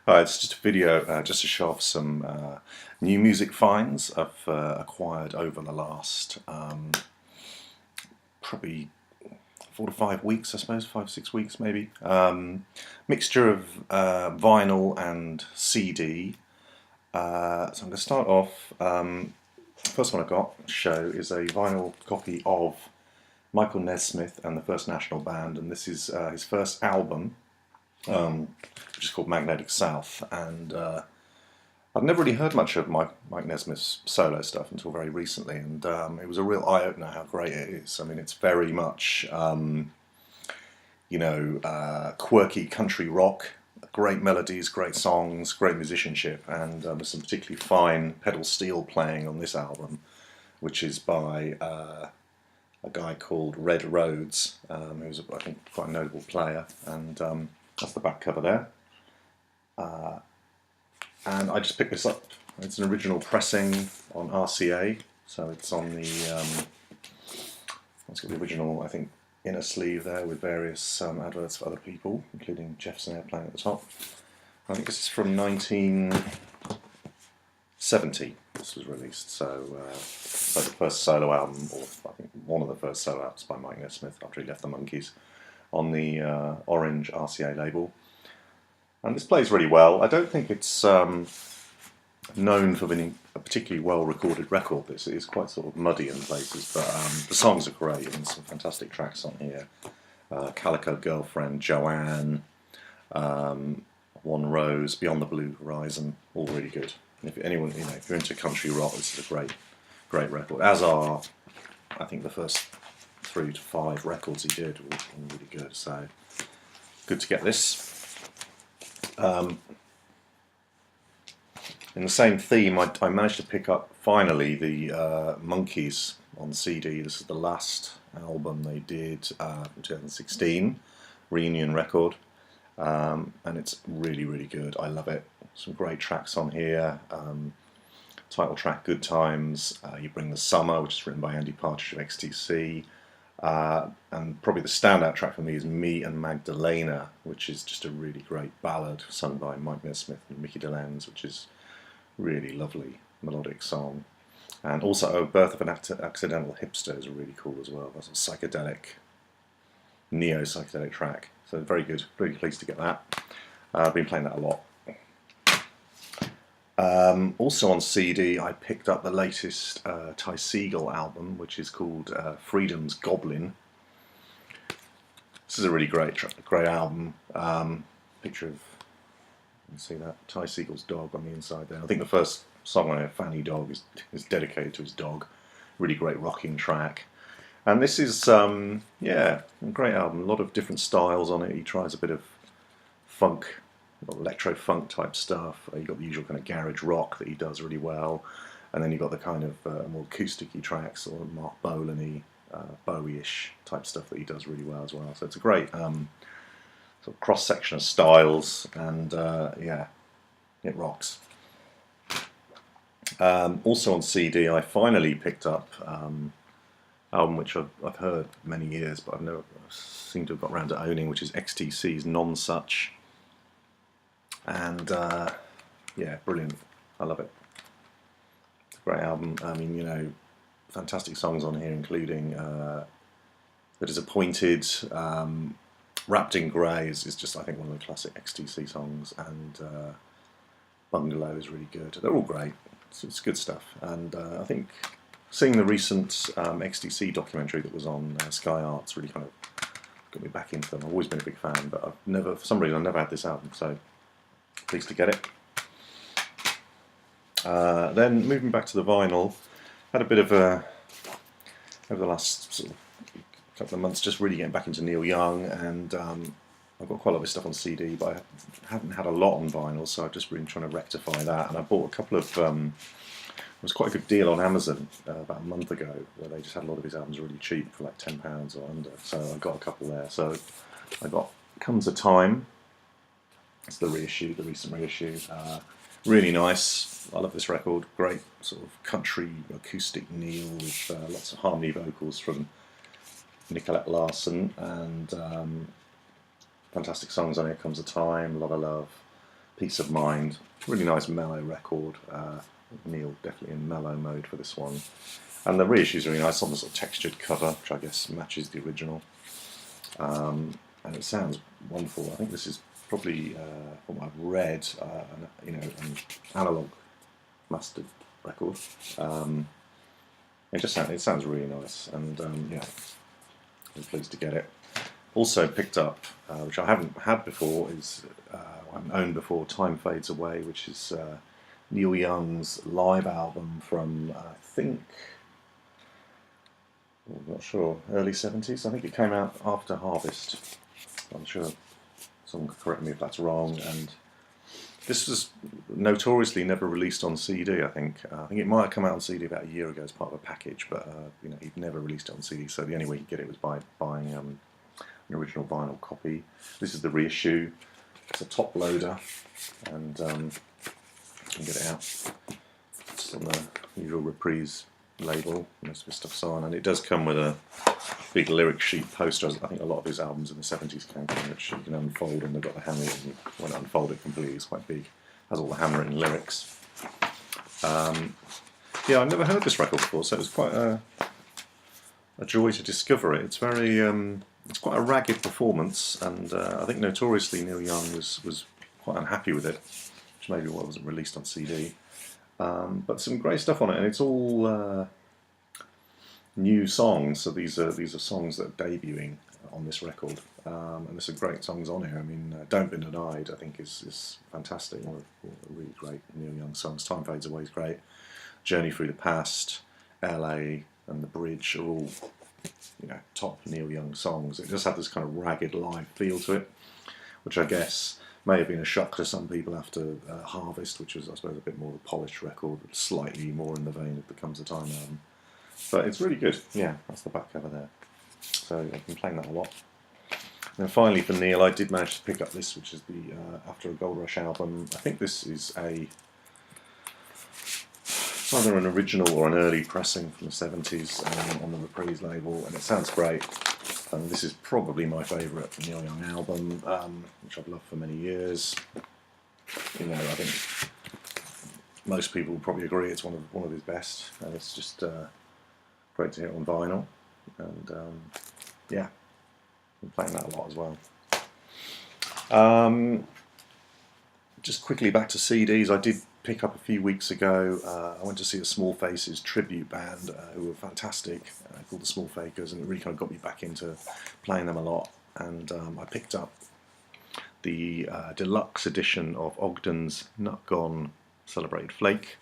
It's just a video just to show off some new music finds I've acquired over the last probably 4 to 5 weeks, I suppose, 5 6 weeks maybe. Mixture of vinyl and CD. So I'm going to start off. First one I got to show is a vinyl copy of Michael Nesmith and the First National Band, and this is his first album, which is called Magnetic South. And I've never really heard much of Mike Nesmith's solo stuff until very recently, and it was a real eye-opener how great it is. I mean, it's very much, quirky country rock, great melodies, great songs, great musicianship, and there's some particularly fine pedal steel playing on this album, which is by a guy called Red Rhodes, who's, I think, quite a notable player, and that's the back cover there. And I just picked this up. It's an original pressing on RCA, so it's on the, it's got the original, I think, inner sleeve there with various adverts for other people, including Jefferson Airplane at the top. I think this is from 1970, this was released, so it's like the first solo album, or I think one of the first solo albums by Mike Nesmith after he left the Monkees, on the orange RCA label. And this plays really well. I don't think it's known for being a particularly well-recorded record. This is quite sort of muddy in places, but the songs are great, and some fantastic tracks on here. Calico Girlfriend, Joanne, One Rose, Beyond the Blue Horizon, all really good. And if anyone, if you're into country rock, this is a great record. As are, I think, the first 3 to 5 records he did were really good. So good to get this. In the same theme, I managed to pick up finally the Monkees on CD. This is the last album they did in 2016, reunion record, and it's really good. I love it. Some great tracks on here. Title track Good Times, You Bring the Summer, which is written by Andy Partridge of XTC. And probably the standout track for me is Me and Magdalena, which is just a really great ballad sung by Mike Nesmith and Mickey DeLenz, which is really lovely melodic song. And also Birth of an Accidental Hipster is really cool as well. That's a psychedelic, neo-psychedelic track. So very good, really pleased to get that. I've been playing that a lot. Also on CD, I picked up the latest Ty Segall album, which is called Freedom's Goblin. This is a really great album. Picture of, you can see that, Ty Segall's dog on the inside there. I think the first song on it, Fanny Dog, is dedicated to his dog. Really great rocking track. And this is, a great album. A lot of different styles on it. He tries a bit of funk, electro-funk type stuff. You've got the usual kind of garage rock that he does really well, and then you've got the kind of more acoustic-y tracks, or Mark Bolan-y, Bowie-ish type stuff that he does really well as well. So it's a great sort of cross-section of styles, and it rocks. Also on CD, I finally picked up album which I've heard many years, but I've never seemed to have got around to owning, which is XTC's Nonsuch. And brilliant. I love it. It's a great album. I mean, fantastic songs on here, including The Disappointed, Wrapped in Grey is just, I think, one of the classic XTC songs, and Bungalow is really good. They're all great. It's good stuff. And I think seeing the recent XTC documentary that was on Sky Arts really kind of got me back into them. I've always been a big fan, but for some reason, I've never had this album, so pleased to get it. Then moving back to the vinyl, had a bit of over the last sort of couple of months, just really getting back into Neil Young, and I've got quite a lot of his stuff on CD, but I haven't had a lot on vinyl, so I've just been trying to rectify that. And I bought a couple of, it was quite a good deal on Amazon about a month ago, where they just had a lot of his albums really cheap for like £10 or under, so I got a couple there. So I got Comes a Time. It's the reissue, the recent reissue. Really nice. I love this record. Great sort of country acoustic Neil with lots of harmony vocals from Nicolette Larson, and fantastic songs on it. Comes a Time, Lot of Love, Peace of Mind. Really nice mellow record. Neil definitely in mellow mode for this one. And the reissue is really nice on the sort of textured cover, which I guess matches the original. And it sounds wonderful. I think this is probably, from what I've read, an analog mastered record. It sounds really nice, and yeah, I was pleased to get it. Also picked up, which I haven't had before, I haven't owned before, Time Fades Away, which is Neil Young's live album from, I think, I'm not sure, early 70s. I think it came out after Harvest. I'm sure someone could correct me if that's wrong. And this was notoriously never released on CD, I think. I think it might have come out on CD about a year ago as part of a package, but he'd never released it on CD, so the only way you could get it was by buying an original vinyl copy. This is the reissue. It's a top loader, and you can get it out. It's on the usual Reprise label, most of his stuff's on, and it does come with a big lyric sheet poster. I think a lot of his albums in the 70s came from, which you can unfold, and they've got the handwritten. When it unfolded completely, it's quite big. Has all the handwritten lyrics. Yeah, I've never heard this record before, so it was quite a joy to discover it. It's very, it's quite a ragged performance, and I think notoriously Neil Young was quite unhappy with it, which maybe why it wasn't released on CD. But some great stuff on it, and it's all new songs. So these are songs that are debuting on this record, and there's some great songs on here. I mean, "Don't Be Denied" I think is fantastic. One of the really great Neil Young songs. "Time Fades Away" is great. "Journey Through the Past," "LA," and "The Bridge" are all top Neil Young songs. It just had this kind of ragged live feel to it, which I guess may have been a shock to some people after Harvest, which was, I suppose, a bit more of a polished record, but slightly more in the vein of the Comes a Time album. But it's really good. Yeah, that's the back cover there. So I've been playing that a lot. And finally for Neil, I did manage to pick up this, which is the After a Gold Rush album. I think this is either an original or an early pressing from the 70s on the Reprise label, and it sounds great. And this is probably my favourite Neil Young album, which I've loved for many years. I think most people will probably agree it's one of his best, and it's just great to hear it on vinyl. And yeah, I'm playing that a lot as well. Just quickly back to CDs, I did pick up a few weeks ago. I went to see a Small Faces tribute band who were fantastic, called the Small Fakers, and it really kind of got me back into playing them a lot. And I picked up the deluxe edition of Ogden's Nut Gone Celebrated Flake,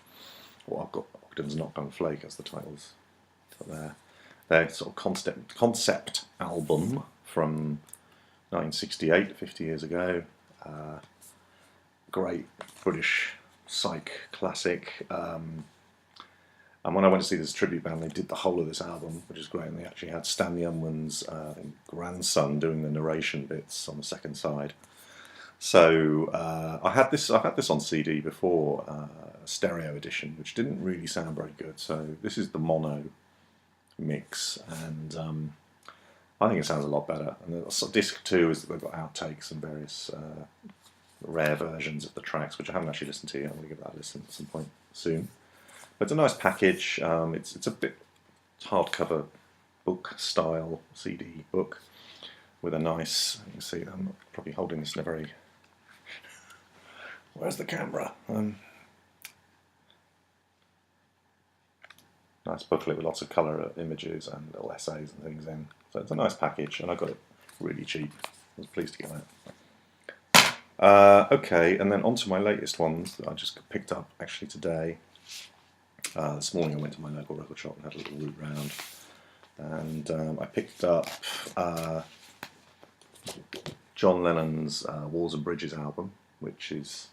or I've got Ogden's Not Gone Flake as the titles there. Their sort of concept album from 1968, 50 years ago. Great British psych classic. And when I went to see this tribute band, they did the whole of this album, which is great. And they actually had Stanley Unwin's grandson doing the narration bits on the second side. So I had this on CD before, a stereo edition, which didn't really sound very good. So this is the mono mix, and I think it sounds a lot better. And disc 2 is that they've got outtakes and various rare versions of the tracks, which I haven't actually listened to yet. I'm going to give that a listen at some point soon. But it's a nice package. It's a bit hardcover book style CD book with a nice, you can see I'm probably holding this in a very, where's the camera? Nice booklet with lots of colour images and little essays and things in. So it's a nice package, and I got it really cheap. I was pleased to get that. Okay, and then on to my latest ones that I just picked up actually today. This morning I went to my local record shop and had a little route round, and I picked up John Lennon's Walls and Bridges album, which is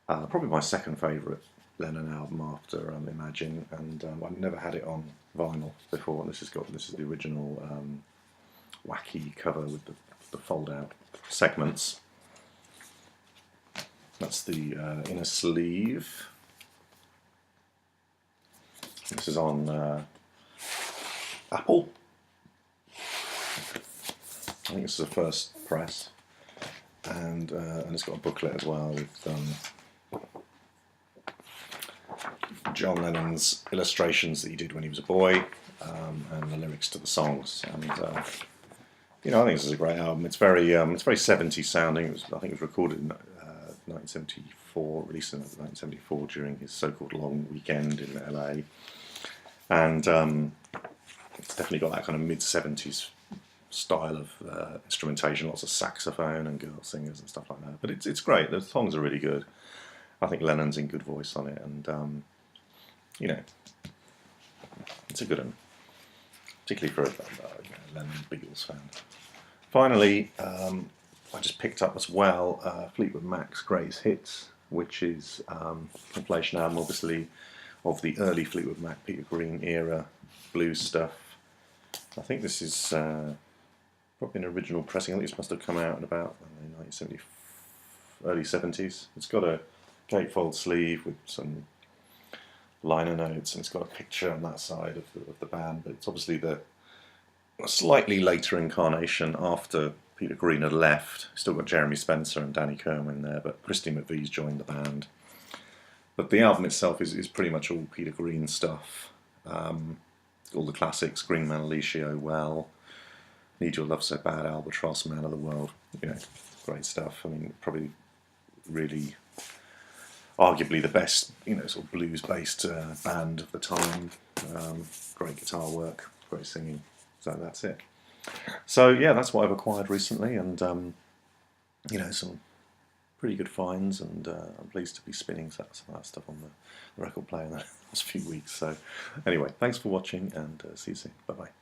probably my second favourite Lennon album after Imagine, and I've never had it on vinyl before. This is the original wacky cover with the fold-out segments. That's the inner sleeve. This is on Apple. I think this is the first press. and it's got a booklet as well with John Lennon's illustrations that he did when he was a boy, and the lyrics to the songs. And you know, I think this is a great album. It's very 70s sounding. I think it was recorded in 1974, released in 1974 during his so-called long weekend in LA, and it's definitely got that kind of mid-70s style of instrumentation, lots of saxophone and girl singers and stuff like that. But it's great. The songs are really good. I think Lennon's in good voice on it, and you know, it's a good one, particularly for a Lennon Beatles fan. Finally, I just picked up as well Fleetwood Mac's Greatest Hits, which is a compilation album, obviously, of the early Fleetwood Mac, Peter Green era blues stuff. I think this is probably an original pressing. I think this must have come out in about 1970, early 70s. It's got a gatefold sleeve with some liner notes, and it's got a picture on that side of the band, but it's obviously a slightly later incarnation after Peter Green had left. Still got Jeremy Spencer and Danny Kerwin there, but Christy McVie's joined the band. But the album itself is pretty much all Peter Green stuff. All the classics: Green Man, Alicia, Well, Need Your Love So Bad, Albatross, Man of the World. You know, great stuff. I mean, probably really, arguably the best, you know, sort of blues-based band of the time. Great guitar work, great singing. So that's it. So yeah, that's what I've acquired recently, and you know, some pretty good finds, and I'm pleased to be spinning some of that stuff on the record player in the last few weeks. So anyway, thanks for watching, and see you soon. Bye bye.